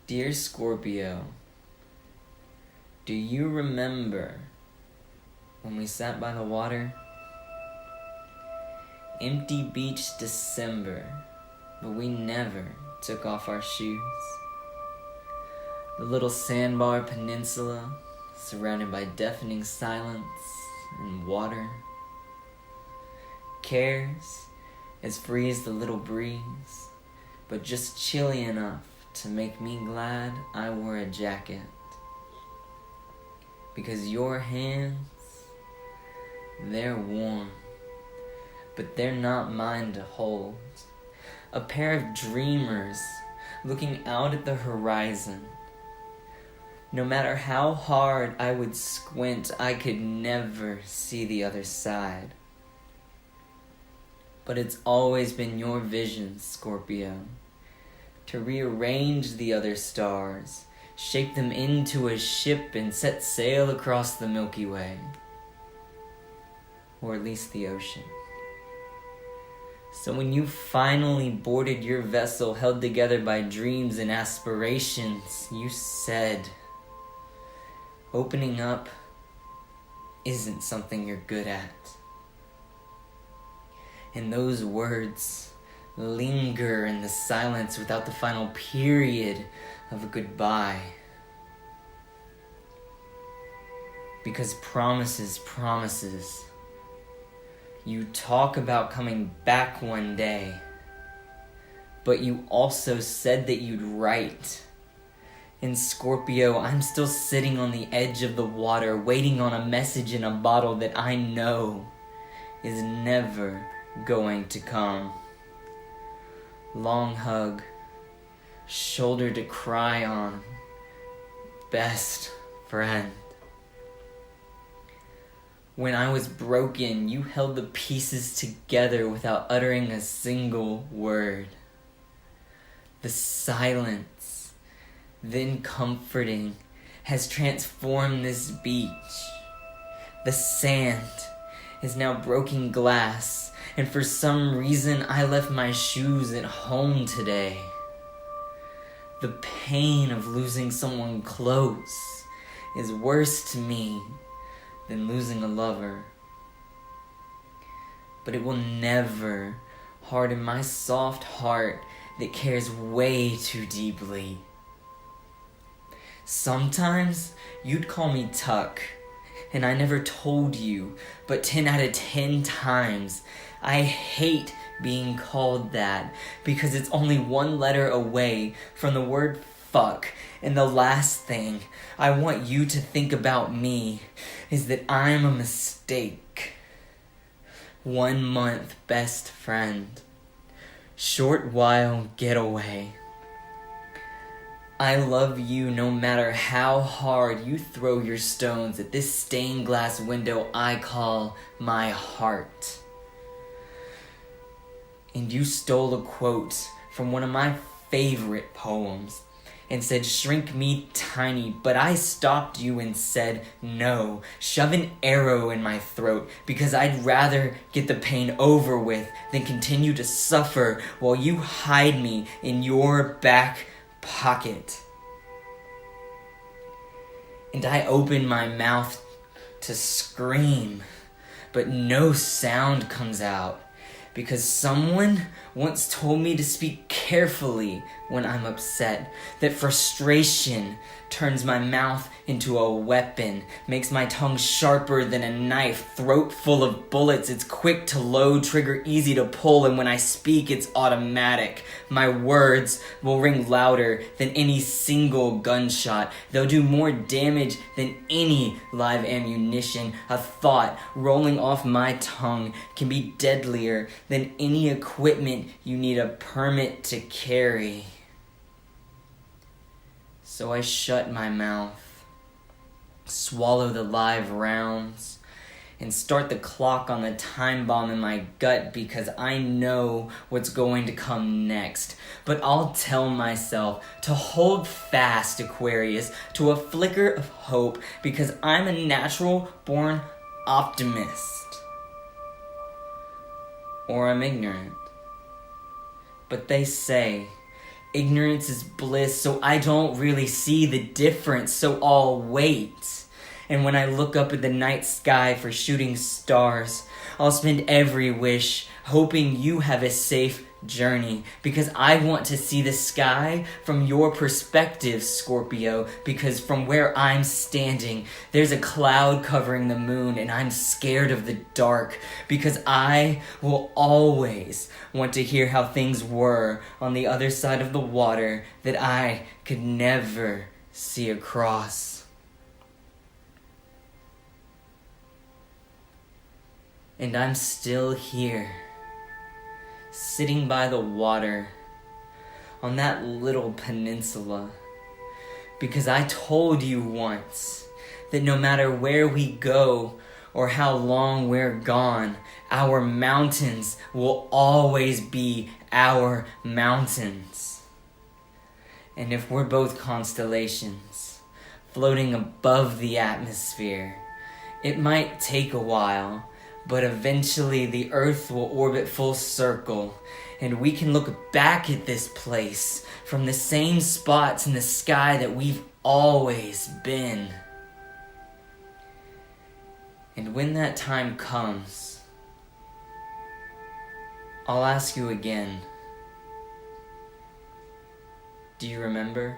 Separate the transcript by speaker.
Speaker 1: Dear Scorpio, do you remember when we sat by the water? Empty beach December, but we never took off our shoes. The little sandbar peninsula, surrounded by deafening silence and water. Cares as free as the little breeze, but just chilly enough to make me glad I wore a jacket. Because your hands, they're warm, but they're not mine to hold. A pair of dreamers looking out at the horizon. No matter how hard I would squint, I could never see the other side. But it's always been your vision, Scorpio, to rearrange the other stars, shape them into a ship, and set sail across the Milky Way. Or at least the ocean. So when you finally boarded your vessel held together by dreams and aspirations, you said, opening up isn't something you're good at. And those words linger in the silence without the final period of a goodbye. Because promises. You talk about coming back one day, but you also said that you'd write. In Scorpio, I'm still sitting on the edge of the water, waiting on a message in a bottle that I know is never going to come. Long hug, shoulder to cry on, best friend. When I was broken, you held the pieces together without uttering a single word. The silence, then comforting, has transformed this beach. The sand is now broken glass, and for some reason I left my shoes at home today. The pain of losing someone close is worse to me than losing a lover. But it will never harden my soft heart that cares way too deeply. Sometimes you'd call me Tuck, and I never told you, but 10 out of 10 times I hate being called that because it's only one letter away from the word fuck. And the last thing I want you to think about me is that I'm a mistake. 1 month best friend. Short while getaway. I love you no matter how hard you throw your stones at this stained glass window I call my heart. And you stole a quote from one of my favorite poems and said, shrink me tiny, but I stopped you and said, no, shove an arrow in my throat, because I'd rather get the pain over with than continue to suffer while you hide me in your back pocket. And I open my mouth to scream, but no sound comes out. Because someone once told me to speak carefully when I'm upset. That frustration turns my mouth into a weapon, makes my tongue sharper than a knife, throat full of bullets. It's quick to load, trigger easy to pull, and when I speak, it's automatic. My words will ring louder than any single gunshot. They'll do more damage than any live ammunition. A thought rolling off my tongue can be deadlier than any equipment you need a permit to carry. So I shut my mouth, swallow the live rounds, and start the clock on the time bomb in my gut because I know what's going to come next. But I'll tell myself to hold fast, Aquarius, to a flicker of hope because I'm a natural-born optimist. Or I'm ignorant. But they say ignorance is bliss, so I don't really see the difference, so I'll wait. And when I look up at the night sky for shooting stars, I'll spend every wish hoping you have a safe journey, because I want to see the sky from your perspective, Scorpio, because from where I'm standing, there's a cloud covering the moon and I'm scared of the dark, because I will always want to hear how things were on the other side of the water that I could never see across. And I'm still here, sitting by the water on that little peninsula, because I told you once that no matter where we go or how long we're gone, our mountains will always be our mountains. And if we're both constellations floating above the atmosphere, it might take a while, but eventually the Earth will orbit full circle, and we can look back at this place from the same spots in the sky that we've always been. And when that time comes, I'll ask you again. Do you remember?